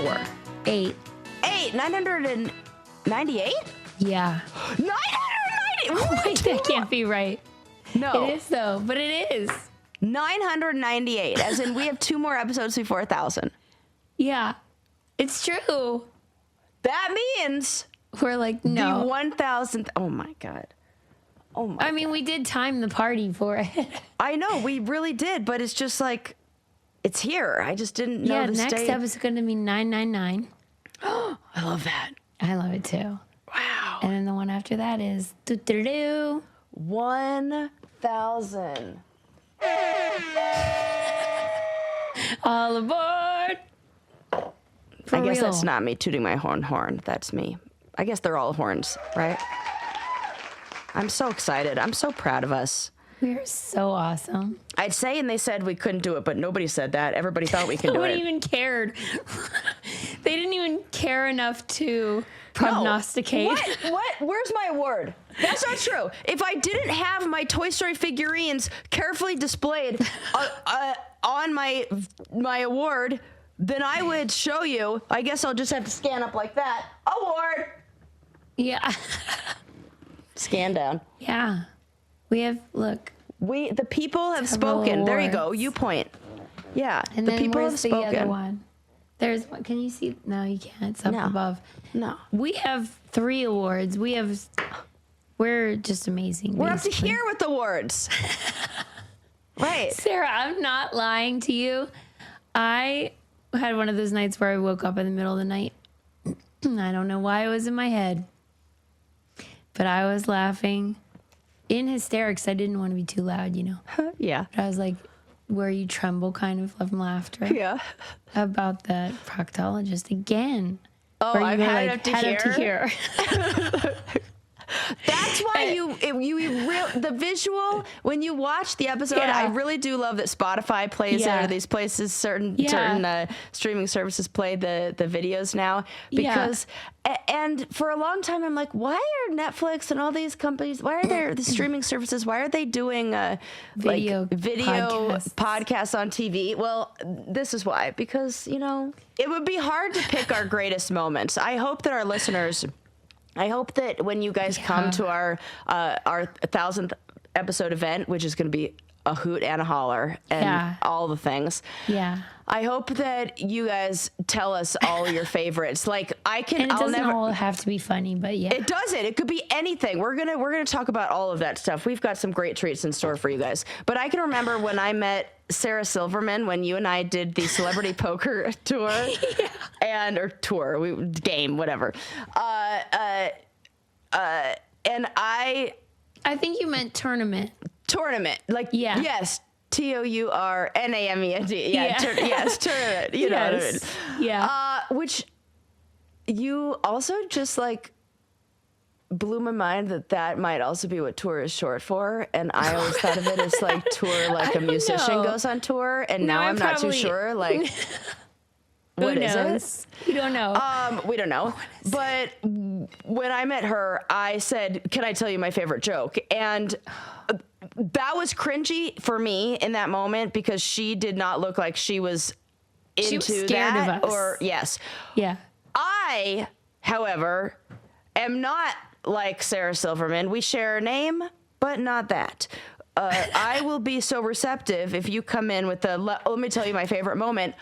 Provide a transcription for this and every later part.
4? 8. 998? Yeah. 990? Wait, that can't be right. No. It is, though, but it is. 998, as in we have 2 more episodes before 1,000. Yeah. It's true. That means We're like, no. the 1,000th. Oh, my God. Oh, my I mean, we did time the party for it. I know, we really did, but it's just like, it's here. I just didn't know the next state. episode's going to be 999. I love that. I love it, too. Wow. And then the one after that is 1,000. all aboard. I guess that's not me tooting my horn. That's me. I guess they're all horns, right? I'm so excited. I'm so proud of us. We're so awesome. I'd say, and they said we couldn't do it, but nobody said that. Everybody thought we could do it. Nobody even cared. They didn't even care enough to prognosticate. No. What? Where's my award? That's not true. If I didn't have my Toy Story figurines carefully displayed on my award, then I would show you. I guess I'll just have to scan up like that. Award. Yeah. Scan down. Yeah. We have, look. The people have Several spoken. There you go. awards. You point. Yeah. And the then people where's have the spoken. other one? There's one. Can you see? No, you can't. It's up No. above. No. We have 3 awards. We're just amazing. We're up to basically. here with the words. Right. Sarah, I'm not lying to you. I had one of those nights where I woke up in the middle of the night. I don't know why it was in my head, but I was laughing in hysterics. I didn't want to be too loud, you know. Yeah. But I was like, where you tremble kind of from laughter. Yeah. About that proctologist again. Oh, Where you I've were had like, it up to here. here. That's why the visual, when you watch the episode, Yeah. I really do love that Spotify plays it, Yeah. or these places, certain streaming services play the videos now, Yeah. because and for a long time I'm like, why are Netflix and all these companies, why are there the streaming services, why are they doing Video podcasts on TV? Well, this is why, because it would be hard to pick our greatest moments. I hope that our listeners, I hope that when you guys come to our 1,000th episode event, which is going to be a hoot and a holler and all the things. Yeah. I hope that you guys tell us all your favorites. Like And it doesn't all have to be funny, but yeah. It doesn't. It could be anything. We're gonna talk about all of that stuff. We've got some great treats in store for you guys. But I can remember when I met Sarah Silverman, when you and I did the celebrity poker tour, game, whatever. And I think you meant tournament. Like, yes, TOURNAMENT. Yeah. Yes, tournament. You know what I mean? Yeah. Which you also just like blew my mind that might also be what tour is short for. And I always thought of it as like tour, like a musician goes on tour. And now I'm not too sure. Like, what is it? We don't know. We don't know. But when I met her, I said, "Can I tell you my favorite joke?" And that was cringy for me in that moment because she did not look like she was into She was scared that. of us. Or yes. Yeah. I, however, am not like Sarah Silverman. We share a name, but not that. I will be so receptive if you come in with let me tell you my favorite moment.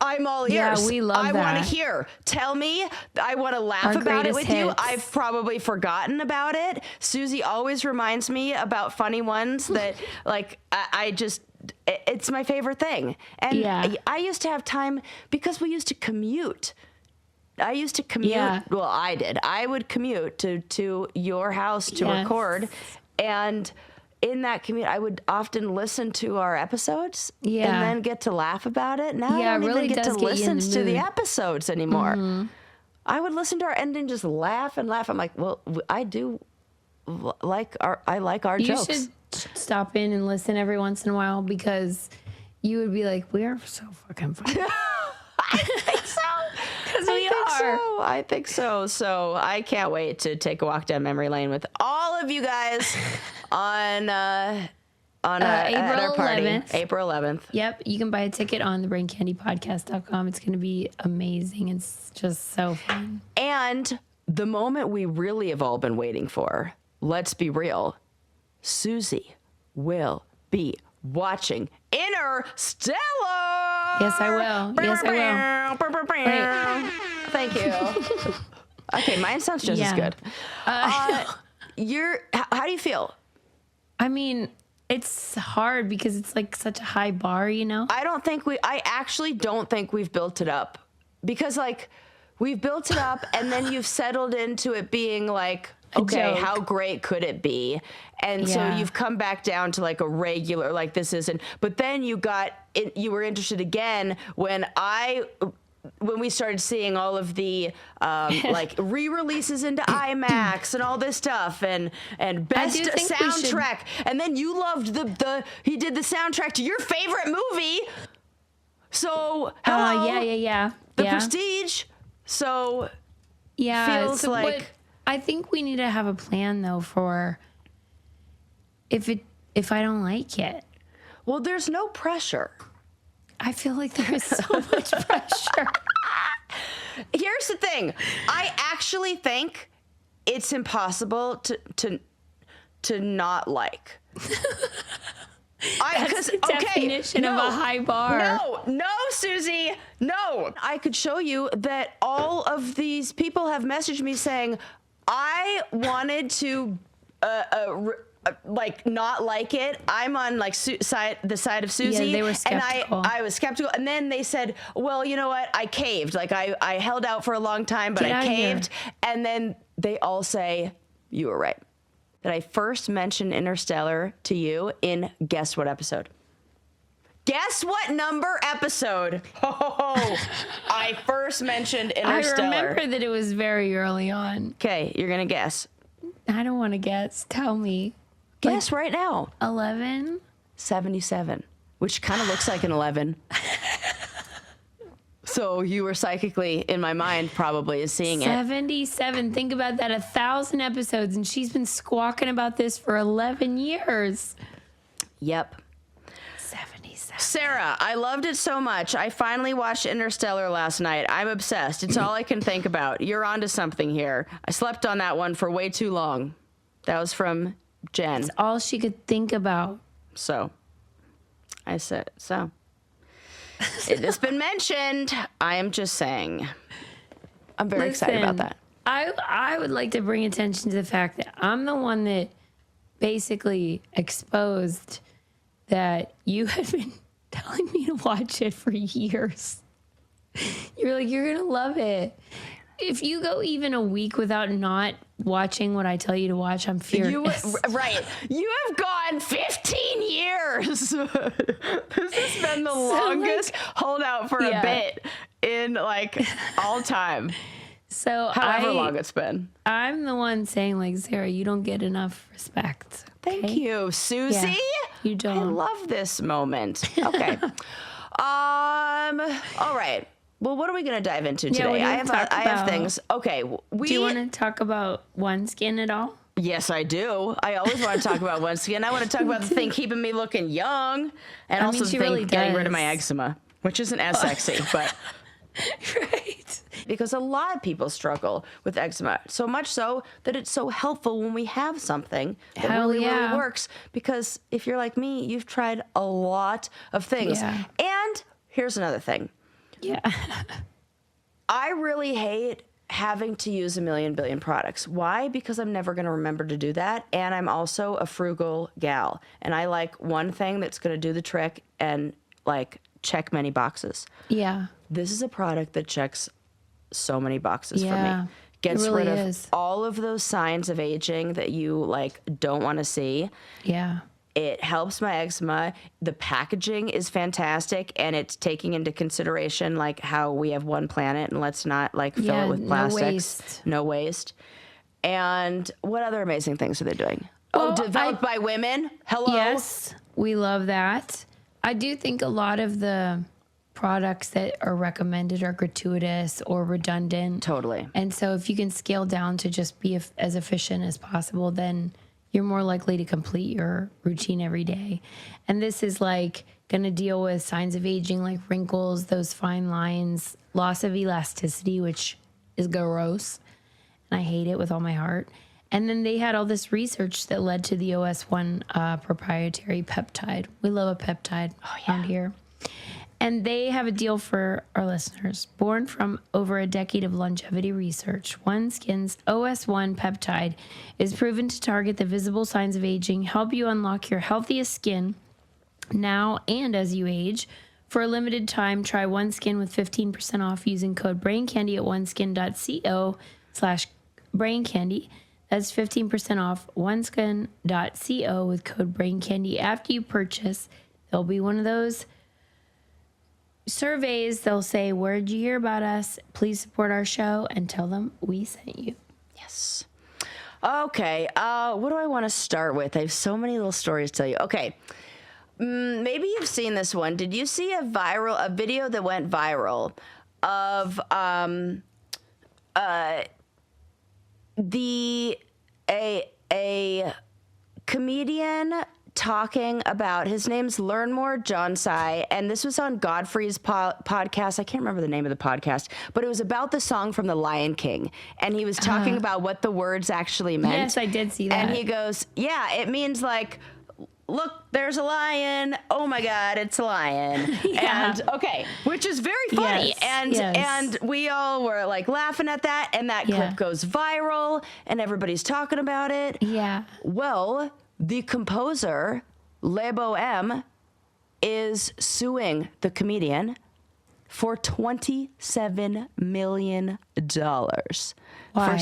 I'm all ears. Yeah, we love I that. want to hear. Tell me. I want to laugh about it with greatest you. hits. I've probably forgotten about it. Susie always reminds me about funny ones that, like, I just, it's my favorite thing. And I used to have time because we used to commute. I used to commute. Yeah. Well, I did. I would commute to your house to record. And in that commute, I would often listen to our episodes and then get to laugh about it. Now I don't really even get to does get you in listen the to the mood. episodes anymore. Mm-hmm. I would listen to our end and just laugh and laugh. I'm like, well, I do like our jokes. You should stop in and listen every once in a while because you would be like, we are so fucking funny. I think so. Because we are. I think so. So I can't wait to take a walk down memory lane with all of you guys on at April our party. 11th. April 11th. Yep, you can buy a ticket on thebraincandypodcast.com. It's going to be amazing. It's just so fun. And the moment we really have all been waiting for, let's be real, Susie will be watching Interstellar. Yes, I will. Yes, I will. Thank you. Okay, mine sounds just as good. How do you feel? I mean, it's hard because it's like such a high bar, you know? I actually don't think we've built it up, because like we've built it up and then you've settled into it being like, okay, how great could it be? And so you've come back down to like a regular, like this isn't, but then you were interested again when we started seeing all of the like re-releases into IMAX and all this stuff and best soundtrack, and then you loved he did the soundtrack to your favorite movie. So The Prestige. So feels so like I think we need to have a plan though for if I don't like it. Well, there's no pressure. I feel like there is so much pressure. Here's the thing. I actually think it's impossible to not like. That's the definition of a high bar. No, Susie, no. I could show you that all of these people have messaged me saying, I wanted to like not like it. I'm on like the side of Susie. Yeah, they were skeptical. And I was skeptical. And then they said, well, you know what? I caved. Like I held out for a long time, but I caved. And then they all say, you were right. That I first mentioned Interstellar to you in guess what episode? Guess what number episode? Oh, I first mentioned Interstellar. I remember that it was very early on. Okay, you're going to guess. I don't want to guess. Tell me. Guess right now. 11? 77, which kind of looks like an 11. So you were psychically, in my mind, probably is seeing 77. Think about that. 1,000 episodes, and she's been squawking about this for 11 years. Yep. 77. Sarah, I loved it so much. I finally watched Interstellar last night. I'm obsessed. It's all I can think about. You're onto something here. I slept on that one for way too long. That was from Jen. It's all she could think about. So, I said, so. It has been mentioned. I am just saying. I'm very excited about that. I would like to bring attention to the fact that I'm the one that basically exposed that you had been telling me to watch it for years. You're like, you're going to love it. If you go even a week without not watching what I tell you to watch, I'm furious. Right. You have gone 15 years. This has been the longest holdout for a bit in like all time. So however long it's been. I'm the one saying like, Sarah, you don't get enough respect. Okay? Thank you, Susie. Yeah, you don't. I love this moment. Okay. All right. Well, what are we going to dive into today? I have things. Okay. Do you want to talk about OneSkin at all? Yes, I do. I always want to talk about OneSkin. I want to talk about the thing keeping me looking young, and also the thing really getting rid of my eczema, which isn't as sexy, but right. Because a lot of people struggle with eczema, so much so that it's so helpful when we have something that really works. Because if you're like me, you've tried a lot of things. Yeah. And here's another thing. Yeah. I really hate having to use a million billion products. Why? Because I'm never going to remember to do that. And I'm also a frugal gal. And I like one thing that's going to do the trick and like check many boxes. Yeah. This is a product that checks so many boxes for me. Gets really rid of is. all of those signs of aging that you like don't want to see. Yeah. It helps my eczema. The packaging is fantastic, and it's taking into consideration like how we have one planet and let's not like fill it with plastics. No waste. And what other amazing things are they doing? Well, developed by women. Hello. Yes, we love that. I do think a lot of the products that are recommended are gratuitous or redundant. Totally. And so if you can scale down to just be as efficient as possible, then you're more likely to complete your routine every day. And this is like going to deal with signs of aging like wrinkles, those fine lines, loss of elasticity, which is gross. And I hate it with all my heart. And then they had all this research that led to the OS1 proprietary peptide. We love a peptide around here. And they have a deal for our listeners. Born from over a decade of longevity research, OneSkin's OS1 peptide is proven to target the visible signs of aging, help you unlock your healthiest skin now and as you age. For a limited time, try OneSkin with 15% off using code BRAINCANDY at oneskin.co/braincandy. That's 15% off oneskin.co with code BRAINCANDY. After you purchase, there'll be one of those surveys. They'll say, where did you hear about us? Please support our show, and tell them we sent you. Yes. Okay. What do I want to start with? I have so many little stories to tell you. Okay. Maybe you've seen this one. Did you see a video that went viral of a comedian talking about, his name's Learn More Johnsai, and this was on Godfrey's podcast. I can't remember the name of the podcast, but it was about the song from The Lion King, and he was talking about what the words actually meant. Yes, I did see that. And he goes, yeah, it means like, look, there's a lion. Oh my God, it's a lion. Yeah. And okay, which is very funny. Yes, and we all were like laughing at that, and that clip goes viral, and everybody's talking about it. Yeah. Well, the composer, Le Bohème, is suing the comedian for $27 million. Why?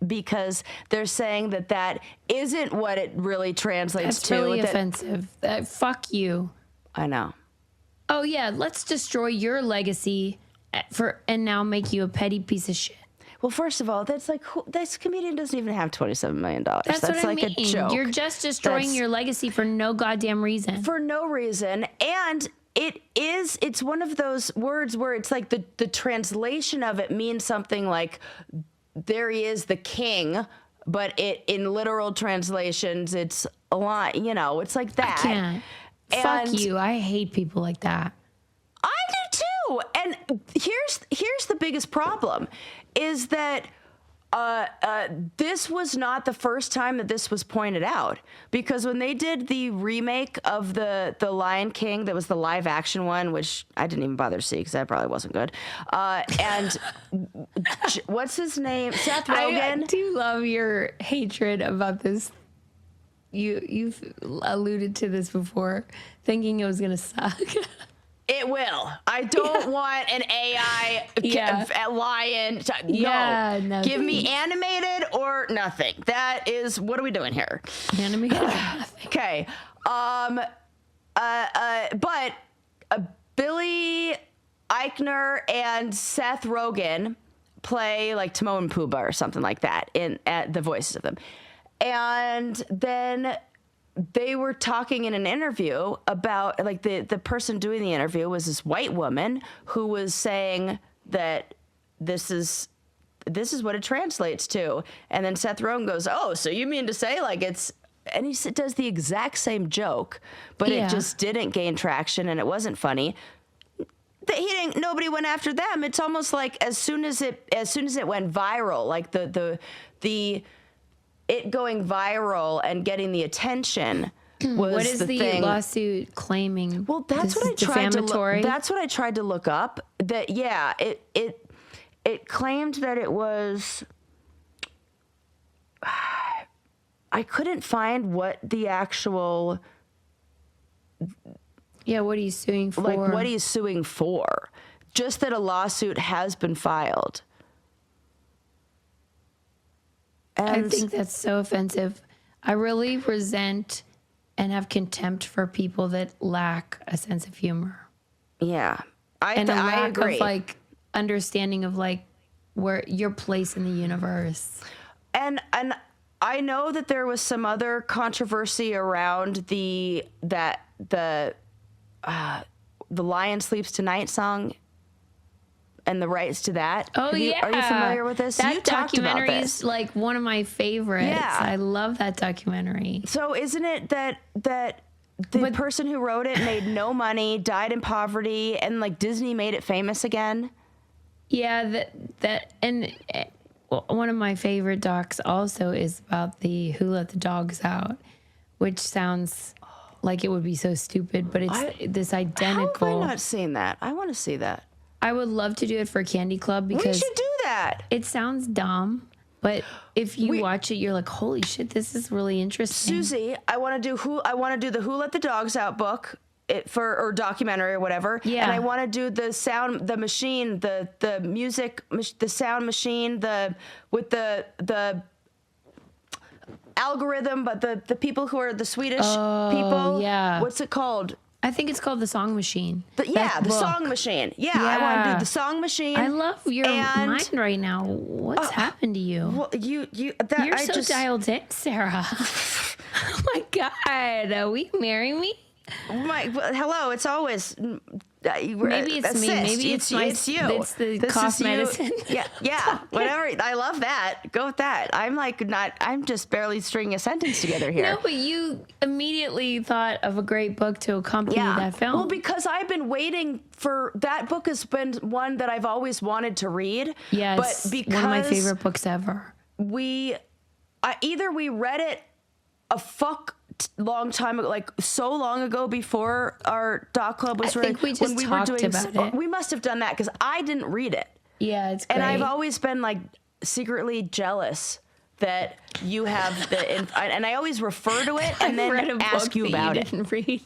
Because they're saying that isn't what it really translates That's to. really offensive. Fuck you. I know. Oh, yeah, let's destroy your legacy and now make you a petty piece of shit. Well, first of all, that's like, this comedian doesn't even have $27 million. That's what I like mean. A joke. You're just destroying your legacy for no goddamn reason. For no reason. And it's one of those words where it's like the translation of it means something like, there he is, the king, but in literal translations, it's a lot, it's like that. I can't. Fuck you. I hate people like that. I do too. And here's the biggest problem is that this was not the first time that this was pointed out, because when they did the remake of the Lion King, that was the live action one, which I didn't even bother to see because that probably wasn't good. And what's his name? Seth Rogen. I do love your hatred about this. You've alluded to this before, thinking it was gonna suck. It will. I don't want an AI lion. No. Give me animated or nothing. That is, what are we doing here? Animated or nothing. Okay. But Billy Eichner and Seth Rogen play like Timon and Pumbaa or something like that at the voices of them. And then they were talking in an interview about, like, the person doing the interview was this white woman who was saying that this is what it translates to. And then Seth Rogen goes, oh, so you mean to say like it's, and he does the exact same joke, but it just didn't gain traction and it wasn't funny. Nobody went after them. It's almost like as soon as it went viral, like the it going viral and getting the attention was what is the thing. Lawsuit claiming? Well, that's what I tried to look. That's what I tried to look up. That it claimed that it was. I couldn't find what the actual. Yeah, what are you suing for? Like what he's suing for. Just that a lawsuit has been filed. And I think that's so offensive. I really resent and have contempt for people that lack a sense of humor. Yeah. And a lack I agree. of like understanding of like where your place in the universe. And I know that there was some other controversy around the Lion Sleeps Tonight song. and the rights to that. Oh, yeah. Are you familiar with this? That You talked about documentary this. is like one of my favorites. Yeah. I love that documentary. So isn't it that the person who wrote it made no money, died in poverty, and like Disney made it famous again? Yeah, one of my favorite docs also is about the Who Let the Dogs Out, which sounds like it would be so stupid, but it's this identical. How have I not seen that? I want to see that. I would love to do it for Candy Club because We should do that. it sounds dumb, but if you watch it, you're like, holy shit, this is really interesting. Susie, I want to do the Who Let the Dogs Out book or documentary or whatever. Yeah. And I want to do the machine, the music, the sound machine, with the algorithm, but the people who are the Swedish people. Yeah. What's it called? I think it's called The Song Machine. The That book. Song Machine. Yeah, I want to do the Song Machine. I love your mind right now. What's happened to you? Well, you're You're dialed in, Sarah. Oh my God. Will you marry me? Hello, it's always. Maybe it's me. Maybe it's you. It's the This cough is you. medicine. Yeah, whatever. I love that. Go with that. I'm just barely stringing a sentence together here. No, but you immediately thought of a great book to accompany that film. Well, because I've been waiting for that book has been one that I've always wanted to read. Yes, but because one of my favorite books ever. Either we read it a long time ago, like so long ago before our doc club was ready. I think we just talked about it. We must have done that because I didn't read it. Yeah, it's great. And I've always been like secretly jealous that you have and I always refer to it and then ask you about it. Didn't read.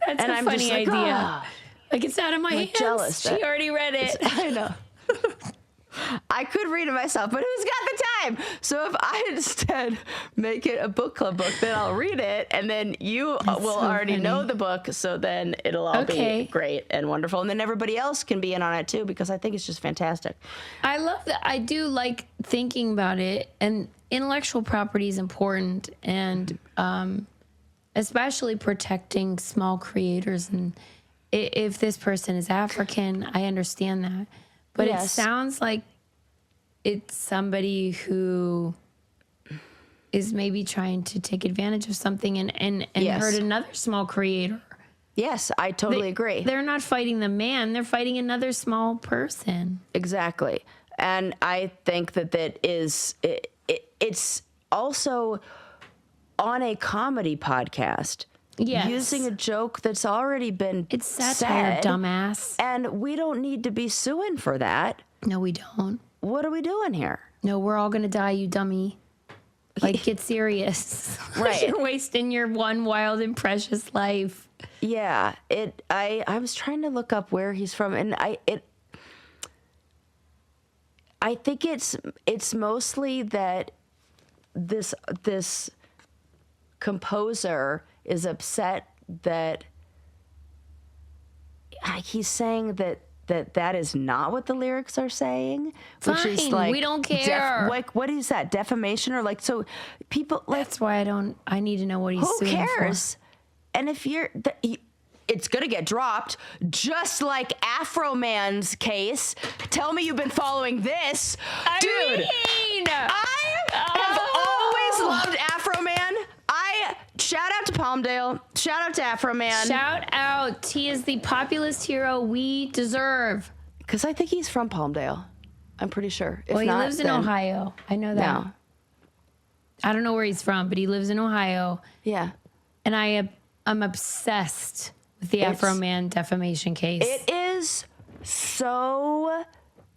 That's And a I'm funny just like, idea. Like it's out of my hands. jealous She already read it. I know. I could read it myself, but who's got the time? So if I instead make it a book club book, then I'll read it, and then you will already know the book, so then it'll all be great and wonderful. And then everybody else can be in on it too, because I think it's just fantastic. I love that. I do like thinking about it, and intellectual property is important, and especially protecting small creators. And if this person is African, I understand that. But it sounds like it's somebody who is maybe trying to take advantage of something and hurt another small creator. Yes, I totally agree. They're not fighting the man. They're fighting another small person. Exactly. And I think it's also on a comedy podcast. Yes. Using a joke that's already been It's satire, said, dumbass. and we don't need to be suing for that. No, we don't. What are we doing here? No, we're all going to die, you dummy. Like, get serious. Right. You're wasting your one wild and precious life. Yeah, I was trying to look up where he's from, and I think it's mostly that this composer is upset that he's saying that is not what the lyrics are saying. Fine, which is like we don't care. Like, what is that, defamation, or like, so people like, That's why I need to know what he's who suing cares? for. And if it's gonna get dropped, just like Afroman's case. Tell me you've been following this, dude. I have always loved Afroman. Shout out to Palmdale. Shout out to Afroman. Shout out. He is the populist hero we deserve. Because I think he's from Palmdale. I'm pretty sure. If Well, he not, lives in then- Ohio. I know that. No. I don't know where he's from, but he lives in Ohio. Yeah. And I'm obsessed with the Afroman defamation case. It is so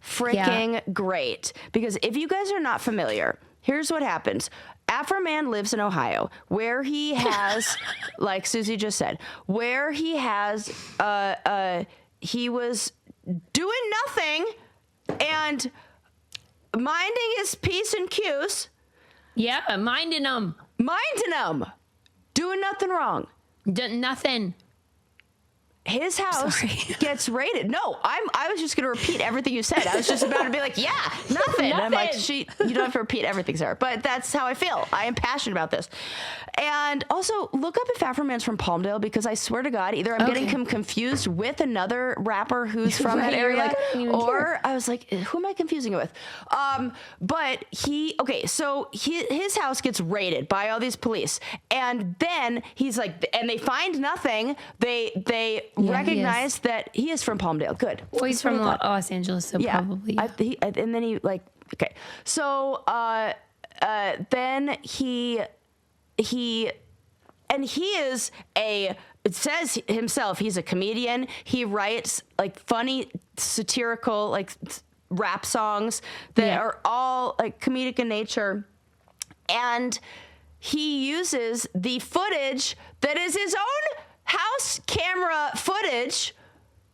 freaking great. Because if you guys are not familiar, here's what happens. Afroman lives in Ohio, where he has, like Susie just said, where he has, he was doing nothing and minding his P's and Q's. Yeah, minding them. Minding them. Doing nothing wrong. Nothing. his house Sorry. gets raided. No, I was just going to repeat everything you said. I was just about to be like, yeah, nothing. And I'm like, you don't have to repeat everything, Sarah. But that's how I feel. I am passionate about this. And also, look up if Afroman's from Palmdale, because I swear to God, either I'm getting him confused with another rapper who's from that area, like, I don't even or care. I was like, who am I confusing it with? But his house gets raided by all these police. And then he's like, and they find nothing. They recognize that he is from Palmdale. Good. Well, he's from Los Angeles, so probably. And then he like, okay. So then he is it says himself, he's a comedian. He writes like funny, satirical, like rap songs that are all like comedic in nature. And he uses the footage that is his own house camera footage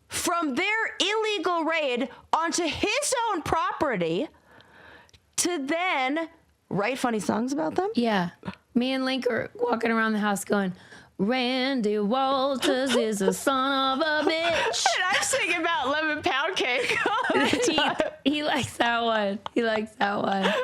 from their illegal raid onto his own property to then write funny songs about them. Yeah. Me and Link are walking around the house going, Randy Walters is a son of a bitch. And I'm singing about lemon pound cake all the time. He likes that one. He likes that one. Yeah.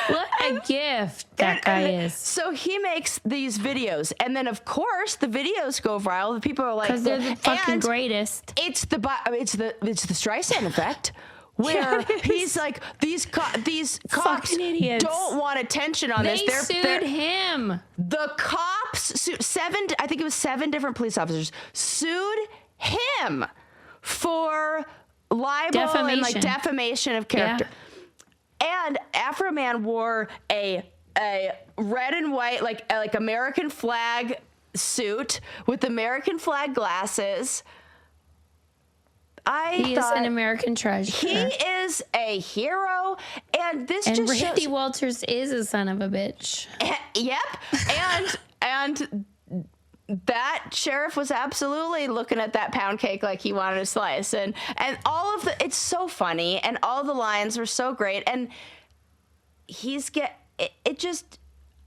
What a gift that guy is. So he makes these videos, and then of course the videos go viral. The people are like, Because they're the fucking and greatest. It's the Streisand effect. Where he's like, these cops Fucking idiots. don't want attention on this. They sued him. The cops sued I think it was 7 different police officers sued him for libel and like defamation of character. Yeah. And Afroman wore a red and white like American flag suit with American flag glasses. He is an American treasure. He is a hero, and this and just Randy shows, Walters is a son of a bitch. Yep, and that sheriff was absolutely looking at that pound cake like he wanted a slice, and all of it's so funny, and all the lines were so great, and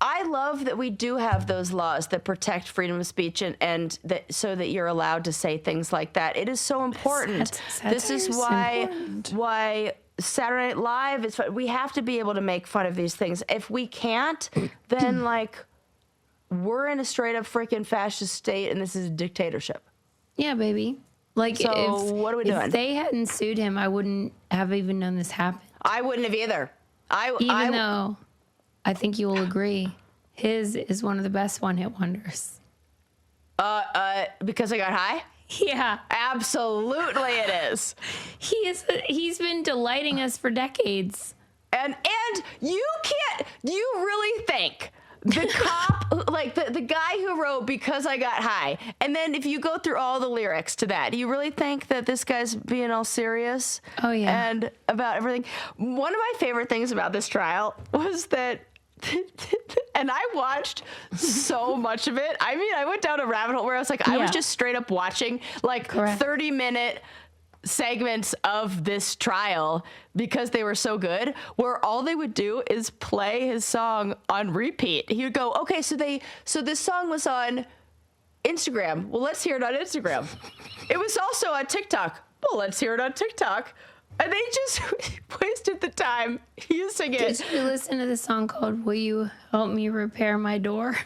I love that we do have those laws that protect freedom of speech and that so that you're allowed to say things like that. It is so important. This is why Saturday Night Live is fun. We have to be able to make fun of these things. If we can't, then like we're in a straight up freaking fascist state, and this is a dictatorship. Yeah, baby. Like, so what are we doing? If they hadn't sued him, I wouldn't have even known this happened. I wouldn't have either. Even though I think you will agree, his is one of the best one-hit wonders. Because I got high? Yeah. Absolutely it is. He's been delighting us for decades. And you really think the cop, like the guy who wrote Because I Got High, and then if you go through all the lyrics to that, do you really think that this guy's being all serious? Oh, yeah. And about everything? One of my favorite things about this trial was that, and I watched so much of it. I mean, I went down a rabbit hole where I was like, I was just straight up watching like 30-minute segments of this trial because they were so good, where all they would do is play his song on repeat. He would go, okay, so this song was on Instagram. Well, let's hear it on Instagram. It was also on TikTok. Well, let's hear it on TikTok. And they just wasted the time using it. Did you listen to the song called Will You Help Me Repair My Door?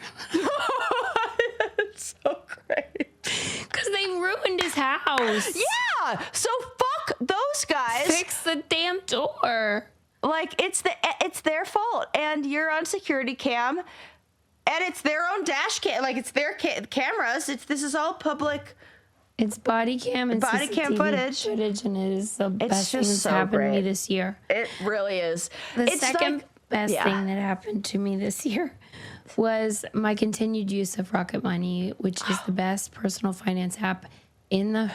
It's so great. Because they ruined his house. Yeah. So fuck those guys. Fix the damn door. Like it's their fault, and you're on security cam, and it's their own dash cam. Like it's their cameras. This is all public. It's body cam and body cam footage, and it is the best thing that's so happened great. to me this year. It really is. The second best thing that happened to me this year was my continued use of Rocket Money, which is the best personal finance app in the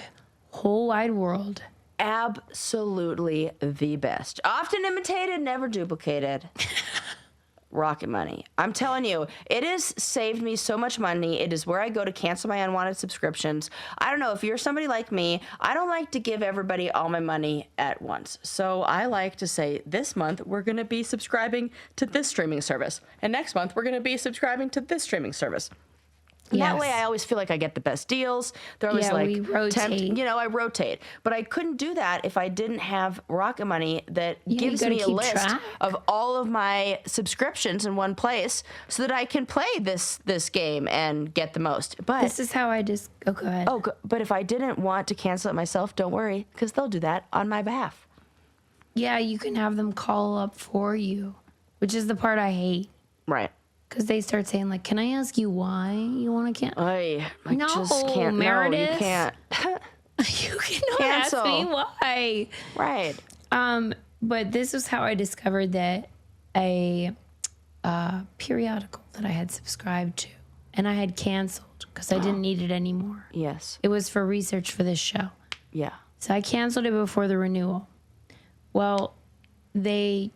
whole wide world. Absolutely the best. Often imitated, never duplicated. Rocket Money. I'm telling you, it has saved me so much money. It is where I go to cancel my unwanted subscriptions. I don't know, if you're somebody like me, I don't like to give everybody all my money at once. So I like to say, this month we're going to be subscribing to this streaming service. And next month we're going to be subscribing to this streaming service. And that way Yes. I always feel like I get the best deals. They're always Yeah, like, we rotate. I rotate. But I couldn't do that if I didn't have Rocket Money that you gives gotta me a keep list track. of all of my subscriptions in one place so that I can play this game and get the most. But This is how I just. Oh, go ahead. but if I didn't want to cancel it myself, don't worry, because they'll do that on my behalf. Yeah, you can have them call up for you, which is the part I hate. Right. Because they start saying, like, can I ask you why you want to cancel? I No, just can't. Meredith. No, you can't. You cannot Cancel. ask me why. Right. But this was how I discovered that a periodical that I had subscribed to and I had canceled because I didn't need it anymore. Yes. It was for research for this show. Yeah. So I canceled it before the renewal. Well, they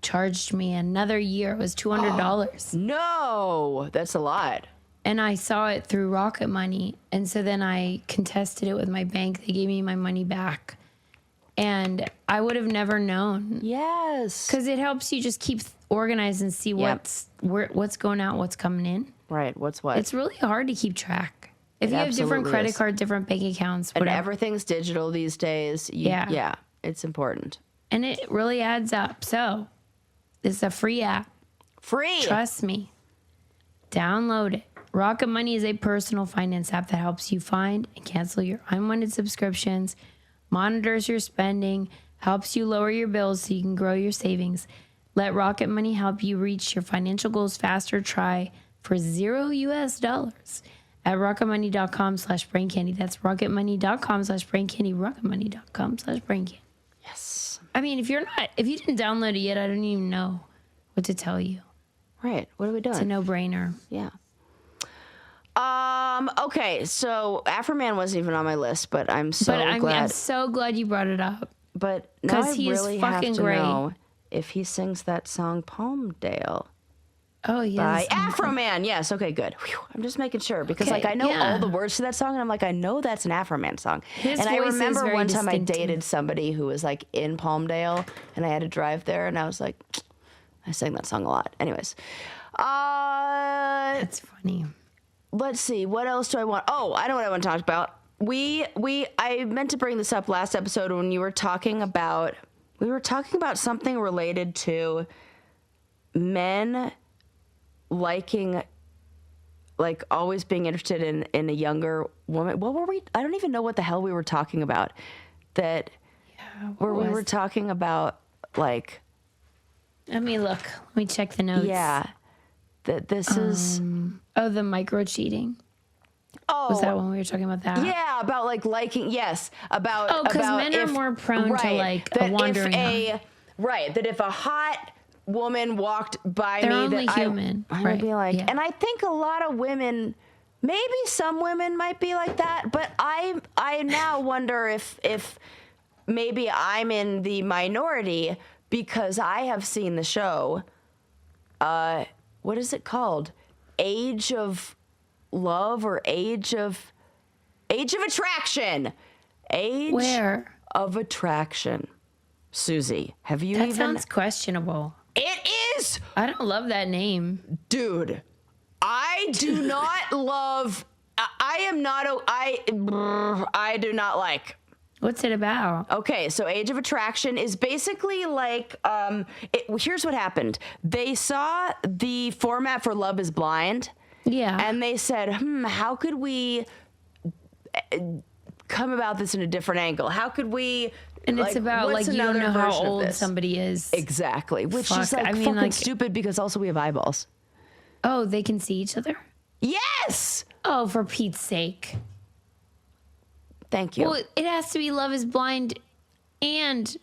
charged me another year. It was $200. No, that's a lot. And I saw it through Rocket Money. And so then I contested it with my bank. They gave me my money back. And I would have never known. Yes. Because it helps you just keep organized and see what's going out, what's coming in. Right. What's what? It's really hard to keep track. If It you have different absolutely credit is. cards, different bank accounts, and whatever. everything's digital these days. Yeah. It's important. And it really adds up. So it's a free app. Free. Trust me. Download it. Rocket Money is a personal finance app that helps you find and cancel your unwanted subscriptions, monitors your spending, helps you lower your bills so you can grow your savings. Let Rocket Money help you reach your financial goals faster. Try for $0 at rocketmoney.com/braincandy. That's rocketmoney.com/braincandy. rocketmoney.com/braincandy. Yes. I mean, if you didn't download it yet, I don't even know what to tell you. Right. What are we doing? It's a no-brainer. Yeah. Okay, so Afroman wasn't even on my list, but I'm so I'm glad. so glad you brought it up. But now 'Cause I he is really have fucking to great. know if he sings that song Palmdale Oh, by yes. Afroman. Yes, okay, good. Whew, I'm just making sure because Okay, I know yeah. all the words to that song and I'm like, I know that's an Afroman song. His and I voice is remember very one time I distinctive. dated somebody who was like in Palmdale and I had to drive there and I was like, I sang that song a lot. Anyways. That's funny. Let's see. What else do I want? Oh, I know what I want to talk about. I meant to bring this up last episode when you were talking about, something related to men liking, like always being interested in a younger woman. What were we? I don't even know what the hell we were talking about. That where we were talking about like. Let me look. Let me check the notes. Yeah. That this is. Oh, the micro cheating. Oh, Was that when we were talking about that? yeah, about like liking. Yes, about. Oh, 'cause about men are more prone to, like, a that wandering that if a hot woman walked by They're me, only that human, I would right, be like, yeah. and I think a lot of women. Maybe some women might be like that, but I now wonder if maybe I'm in the minority because I have seen the show. What is it called? Age of Love or Age of Attraction? Age Where? of Attraction. Susie, have you That even? sounds questionable. It is, I don't love that name. dude. I do not love. I am not. I do not like. What's it about? Okay, so Age of Attraction is basically like, here's what happened. They saw the format for Love is Blind, Yeah. and they said, how could we come about this in a different angle? How could we... and it's about, what's like, you don't another know how version of old this? somebody is. Exactly, which is Fuck, like I mean, fucking like- stupid because also we have eyeballs. Oh, they can see each other? Yes! Oh, for Pete's sake. Thank you. Well, it has to be Love is Blind and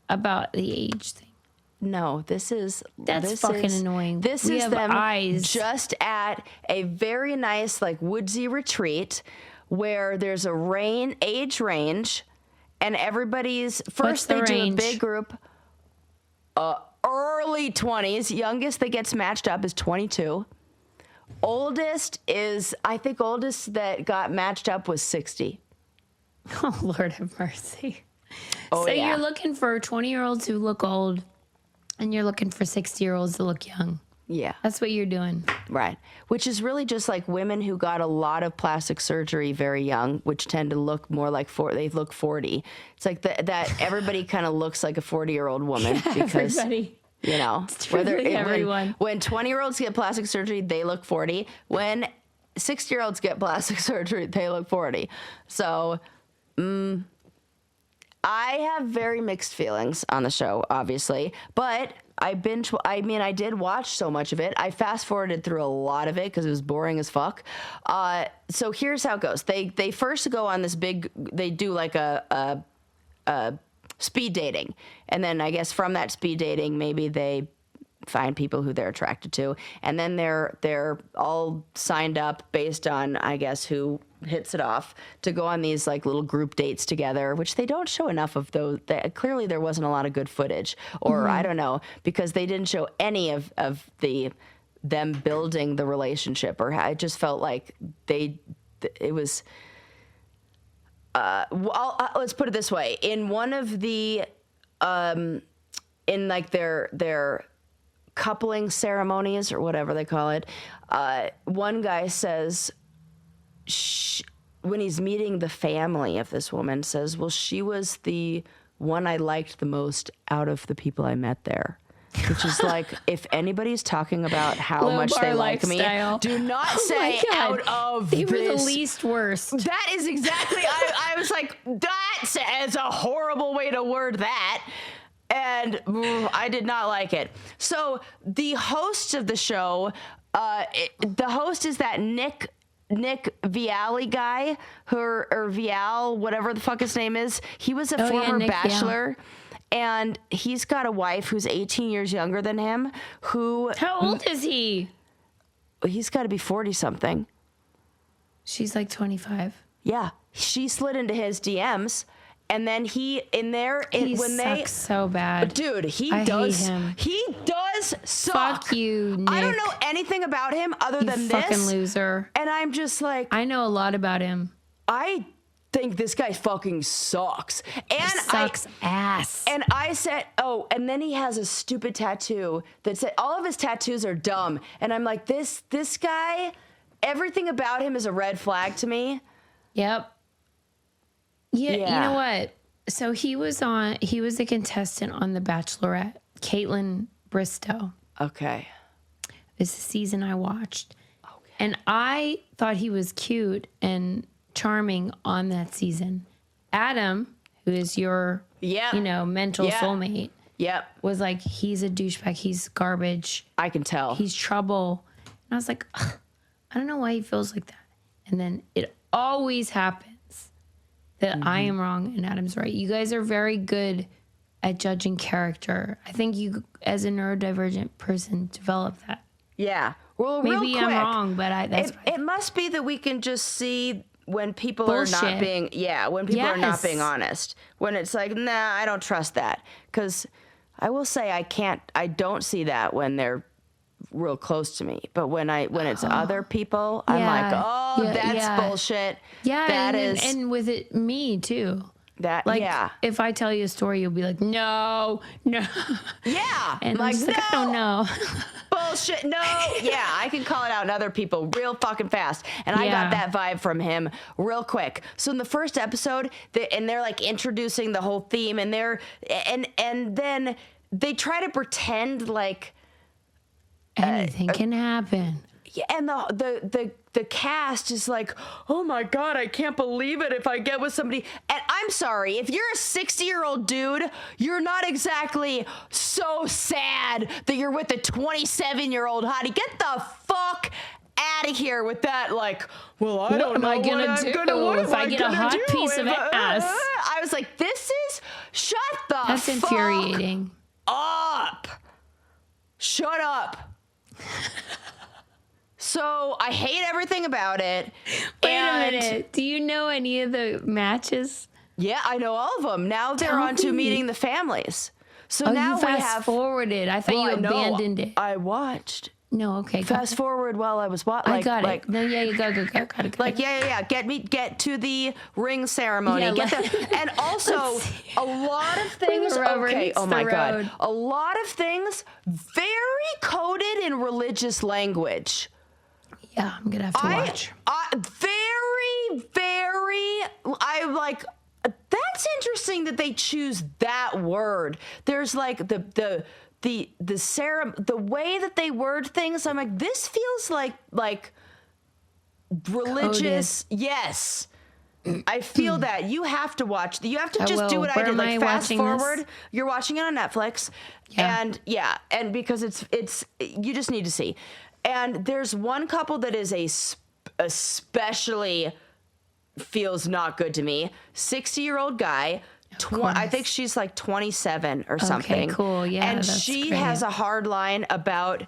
about the age thing. No, this is fucking annoying. This We is have them eyes. just at a very nice like woodsy retreat where there's a age range, and everybody's What's first the they do a range? big group. Early 20s. Youngest that gets matched up is 22. Oldest that got matched up was 60. Oh, Lord have mercy. Oh, So yeah. you're looking for 20-year-olds who look old, and you're looking for 60-year-olds to look young. Yeah. That's what you're doing. Right. Which is really just like women who got a lot of plastic surgery very young, which tend to look more like they look 40. It's like that everybody kind of looks like a 40-year-old woman because Everybody. you know, Everyone. when 20-year-olds get plastic surgery, they look 40. When 60-year-olds get plastic surgery, they look 40. So, I have very mixed feelings on the show, obviously, but I did watch so much of it. I fast forwarded through a lot of it because it was boring as fuck. So here's how it goes. They first go on this they do like a speed dating. And then I guess from that speed dating, maybe they find people who they're attracted to. And then they're all signed up based on, I guess, who hits it off to go on these like little group dates together, which they don't show enough of those. Clearly there wasn't a lot of good footage, or I don't know, because they didn't show any of them building the relationship, or I just felt like it was, let's put it this way. In one of the, in like their coupling ceremonies or whatever they call it, one guy says, when he's meeting the family of this woman, says, well, she was the one I liked the most out of the people I met there. Which is like, if anybody's talking about how Low much bar they like lifestyle. me, do not Oh say my God. out of They were this. the least worst. That is exactly, I was like, that is a horrible way to word that. And I did not like it. So the host of the show, the host is that Nick Vialli guy, or Vial, whatever the fuck his name is. He was a former Nick bachelor. And he's got a wife who's 18 years younger than him, How old is he? He's got to be 40 something. She's like 25. Yeah. She slid into his DMs, and then he sucks so bad. Dude, I hate him. He does suck. Fuck you, Nick. I don't know anything about him other You than fucking this. loser. And I'm just like, I know a lot about him. I think this guy fucking sucks. And He sucks ass. And I said, and then he has a stupid tattoo that said, all of his tattoos are dumb. And I'm like, this guy, everything about him is a red flag to me. Yep. Yeah, Yeah. you know what? So he was a contestant on The Bachelorette, Caitlin Bristow. Okay. This is the season I watched. Okay. And I thought he was cute and charming on that season. Adam, who is your mental soulmate, was like, he's a douchebag, he's garbage. I can tell. He's trouble. And I was like, ugh, I don't know why he feels like that. And then it always happens that I am wrong and Adam's right. You guys are very good at judging character. I think you, as a neurodivergent person, develop that. Yeah. Well, Maybe real quick, I'm wrong, but that's it must be that we can just see when people Bullshit. are not being, are not being honest. When it's like, nah, I don't trust that. Because I will say I don't see that when they're real close to me. But when it's other people, I'm like, that's bullshit. Yeah, that and with it, me too. That, Like, yeah. if I tell you a story, you'll be like, no. Yeah. And like, I'm just like, I don't know. Bullshit. No. Yeah, I can call it out in other people real fucking fast. And I got that vibe from him real quick. So in the first episode, they're like introducing the whole theme, and and then they try to pretend like Anything can happen. yeah, and the cast is like, oh my God, I can't believe it if I get with somebody. And I'm sorry, if you're a 60-year-old dude, you're not exactly so sad that you're with a 27-year-old hottie. Get the fuck out of here with that, like, well, I don't know what I'm gonna do if I get a hot piece of ass. I was like, shut the That's fuck infuriating. up. Shut up. So I hate everything about it. Wait a minute. Do you know any of the matches? Yeah, I know all of them. Now they're on to meeting the families. So now You we fast have forwarded. I thought you abandoned it. I watched No, okay. Fast forward while I was I got it. No, yeah, you go. Got it. Like, yeah. Get to the ring ceremony. Yeah, And also, a lot of things. Okay, oh my God. A lot of things very coded in religious language. Yeah, I'm gonna have to watch. I'm like, that's interesting that they choose that word. There's like the way that they word things. I'm like, this feels like religious. Coded. Yes. I feel that. You have to watch. You have to just do what Where I did. am Like, I fast watching forward. this? You're watching it on Netflix. Yeah. And because it's you just need to see. And there's one couple that is especially feels not good to me. 60-year-old guy. I think she's like 27 or something. Okay, cool. Yeah, and that's she great. has a hard line about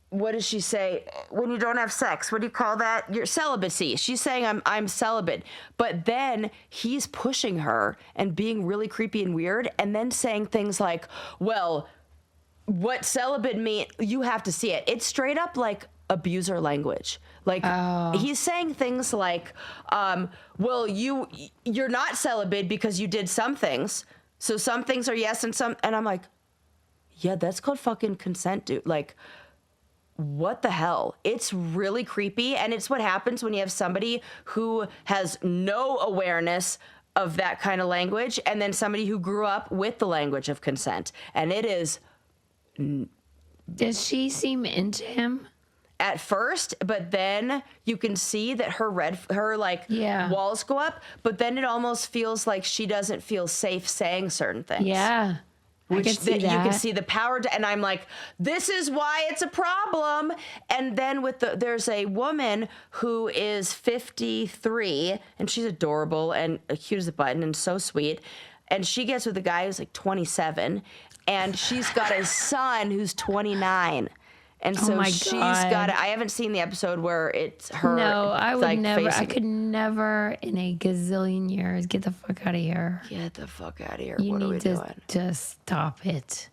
what does she say? When you don't have sex, what do you call that? Your celibacy. She's saying I'm celibate. But then he's pushing her and being really creepy and weird, and then saying things like, well, what celibate mean? You have to see it. It's straight up like abuser language. Like, he's saying things like, well, you're not celibate because you did some things. So some things are yes and some, and I'm like, yeah, that's called fucking consent, dude. Like, what the hell? It's really creepy. And it's what happens when you have somebody who has no awareness of that kind of language, and then somebody who grew up with the language of consent. And it is... Does she seem into him? At first, but then you can see that her walls go up, but then it almost feels like she doesn't feel safe saying certain things. Yeah. Which you can see the power, and I'm like, this is why it's a problem. And then there's a woman who is 53, and she's adorable and cute as a button and so sweet. And she gets with a guy who's like 27, and she's got a son who's 29. And so she's got it. I haven't seen the episode where it's her. No, I would never. Facing. I could never in a gazillion years get the fuck out of here. Get the fuck out of here. You what are we need doing? to stop it.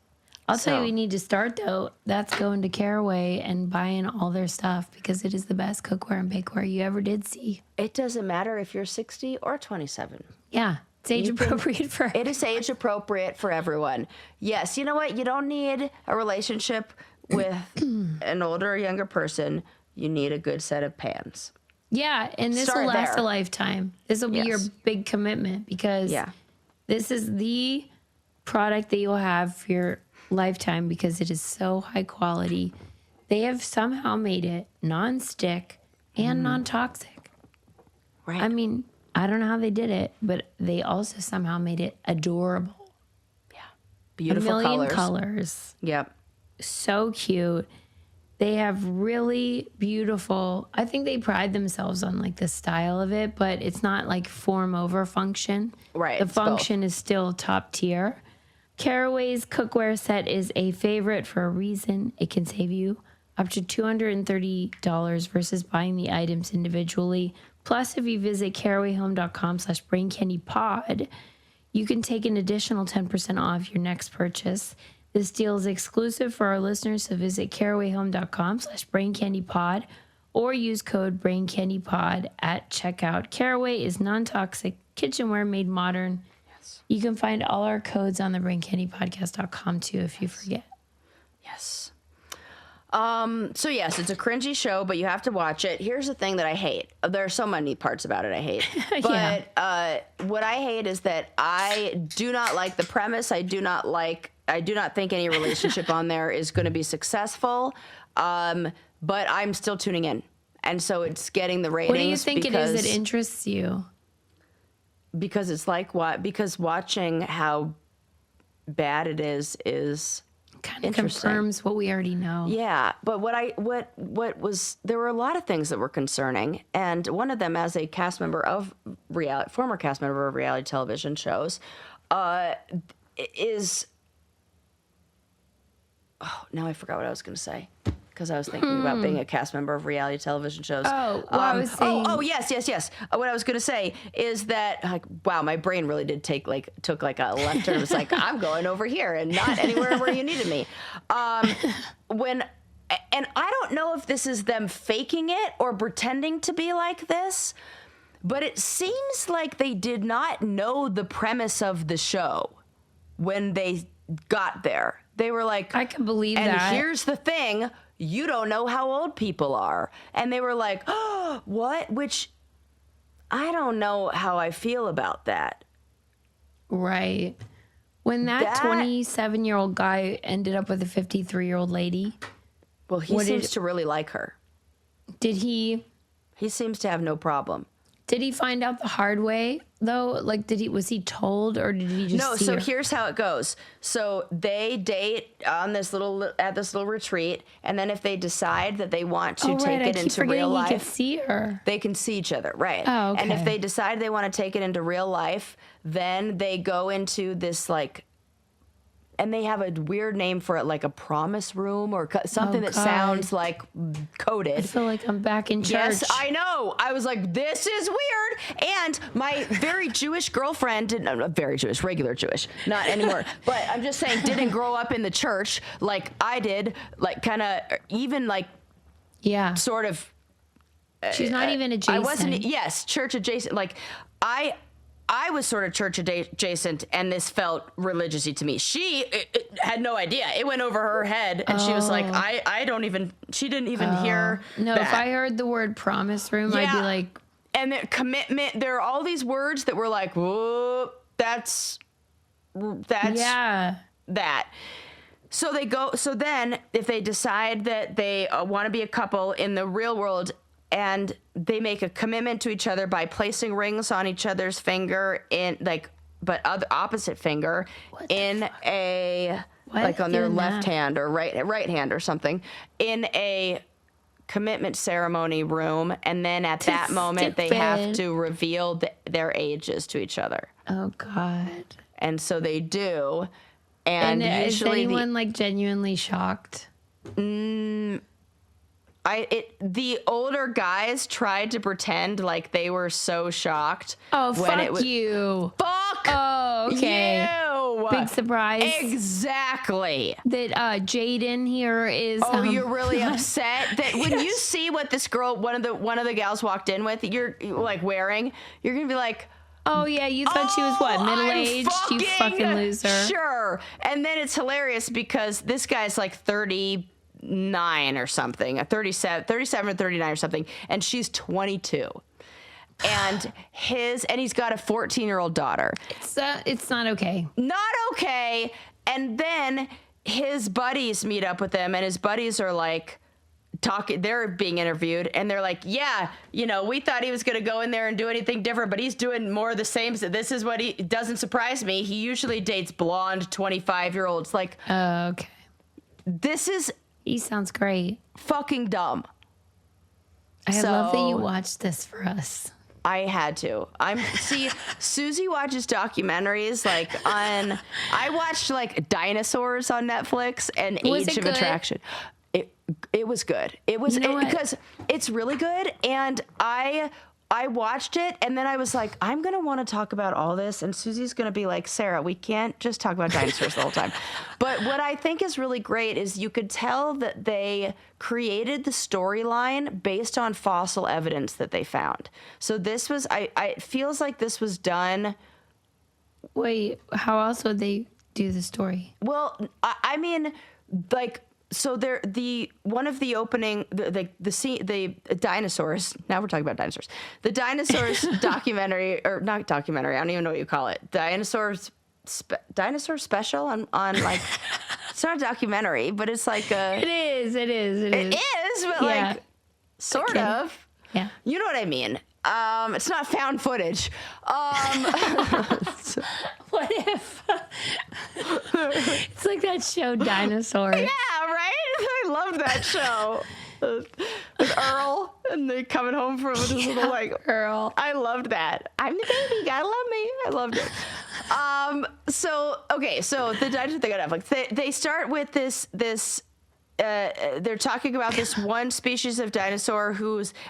I'll tell you, we need to start though. That's going to Caraway and buying all their stuff, because it is the best cookware and bakeware you ever did see. It doesn't matter if you're 60 or 27. Yeah. It's age appropriate for it is age appropriate for everyone. Yes, you know what? You don't need a relationship with an older or younger person. You need a good set of pans. Yeah, and this will last a lifetime. This will be your big commitment, because this is the product that you'll have for your lifetime, because it is so high quality. They have somehow made it non-stick and non-toxic. Right. I mean, I don't know how they did it, but they also somehow made it adorable. Yeah. Beautiful a million colors. Yep. So cute. They have really beautiful, I think they pride themselves on like the style of it, but it's not like form over function. Right. The function is still top tier. Caraway's cookware set is a favorite for a reason. It can save you up to $230 versus buying the items individually. Plus, if you visit carawayhome.com/braincandypod, you can take an additional 10% off your next purchase. This deal is exclusive for our listeners, so visit carawayhome.com/braincandypod or use code braincandypod at checkout. Caraway is non-toxic kitchenware made modern. Yes. You can find all our codes on the braincandypodcast.com too if you forget. Yes. So yes, it's a cringy show, but you have to watch it. Here's the thing that I hate. There are so many parts about it I hate. But what I hate is that I do not like the premise. I do not think any relationship on there is going to be successful. But I'm still tuning in. And so it's getting the ratings. What do you think it is that interests you? Because it's like because watching how bad it is kind of confirms what we already know. Yeah, but there were a lot of things that were concerning, and one of them, as a former cast member of reality television shows, is now I forgot what I was going to say. because I was thinking about being a cast member of reality television shows. Oh, well, I was saying. Yes. What I was going to say is that, like, wow, my brain really did took like a left turn. It was like, I'm going over here and not anywhere where you needed me. And I don't know if this is them faking it or pretending to be like this, but it seems like they did not know the premise of the show when they got there. They were like, I can believe and that. here's the thing, you don't know how old people are. And they were like, oh, what? Which I don't know how I feel about that. Right. When that 27-year-old guy ended up with a 53-year-old lady. Well, he seems to really like her. Did he? He seems to have no problem. Did he find out the hard way though? Like, was he told, or did he just see her? Here's how it goes. So they date on this little retreat, and then if they decide that they want to take it into real life, he could see her. They can see each other, right? Oh, okay. And if they decide they want to take it into real life, then they go into this like. And they have a weird name for it, like a promise room or something that sounds like coded. I feel like I'm back in church. Yes, I know. I was like, this is weird. And my very Jewish girlfriend, regular Jewish, not anymore. But I'm just saying, didn't grow up in the church like I did, like kind of even like, yeah, sort of. She's not even adjacent. I wasn't, yes, church adjacent. Like I was sort of church adjacent, and this felt religious-y to me. She had no idea. It went over her head, and she was like, she didn't even hear No, that. if I heard the word promise room, I'd be like... And the commitment, there are all these words that were like, whoa, that's that. So then, if they decide that they want to be a couple in the real world, and they make a commitment to each other by placing rings on each other's finger opposite finger in a like on their left hand or right hand or something in a commitment ceremony room, and then at that moment they have to reveal their ages to each other. Oh God! And so they do, and usually is anyone like genuinely shocked? The older guys tried to pretend like they were so shocked. Oh, when fuck you. Fuck Oh, okay. you. Big surprise. Exactly. That Jaden here is... Oh, you're really upset? That when you see what this girl, one of the gals walked in with, you're like wearing, you're going to be like... Oh, yeah, you thought she was what, middle-aged? You fucking loser. Sure. And then it's hilarious because this guy's like 39 or something, 37 or 39 or something, and she's 22. And he's got a 14-year-old daughter. It's not okay. Not okay. And then his buddies meet up with him, and his buddies are like talking. They're being interviewed, and they're like, "Yeah, we thought he was going to go in there and do anything different, but he's doing more of the same. So this is what he doesn't surprise me. He usually dates blonde 25-year-olds." Like, okay. He sounds great. Fucking dumb. I love that you watched this for us. I had to. Susie watches documentaries I watched like dinosaurs on Netflix and Age of Attraction. It was good. It was because it's really good, and I watched it, and then I was like, I'm going to want to talk about all this, and Susie's going to be like, Sarah, we can't just talk about dinosaurs the whole time. But what I think is really great is you could tell that they created the storyline based on fossil evidence that they found. So this was, it feels like this was done. Wait, how else would they do the story? Well, I mean, like... So one of the opening the dinosaurs. Now we're talking about dinosaurs. The dinosaurs documentary, or not documentary. I don't even know what you call it. Dinosaur special on like it's not a documentary, but it's like a. It is. It is, but like sort of. Yeah. You know what I mean. It's not found footage. What if it's like that show Dinosaurs? Yeah, right? I love that show. With Earl, and they coming home from with his little like Earl. I loved that. I'm the baby, gotta love me. I loved it. So the dinosaur thing on Netflix. They start with this they're talking about this one species of dinosaur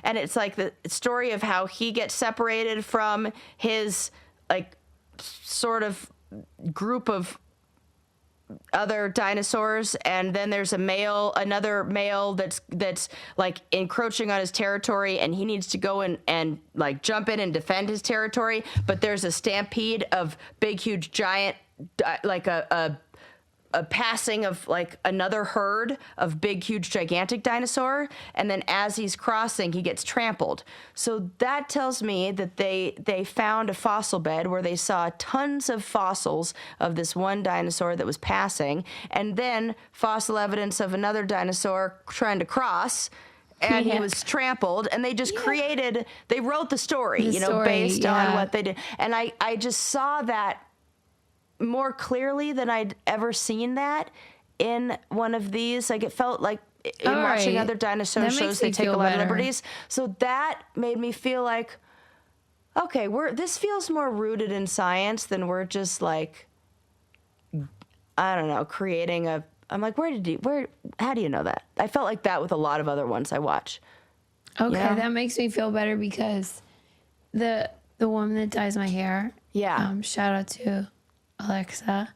and it's like the story of how he gets separated from his like sort of group of other dinosaurs, and then there's another male that's like encroaching on his territory, and he needs to go and like jump in and defend his territory, but there's a stampede of big huge giant like a passing of like another herd of big, huge, gigantic dinosaur. And then as he's crossing, he gets trampled. So that tells me that they found a fossil bed where they saw tons of fossils of this one dinosaur that was passing, and then fossil evidence of another dinosaur trying to cross. And he was trampled, and they just they wrote the story, based on what they did. And I just saw that more clearly than I'd ever seen that in one of these. Like, it felt like in watching other dinosaur shows, they take a lot of liberties. So that made me feel like, okay, this feels more rooted in science than we're just like, I don't know, creating I'm like, how do you know that? I felt like that with a lot of other ones I watch. Okay, that makes me feel better, because the woman that dyes my hair, shout out to Alexa.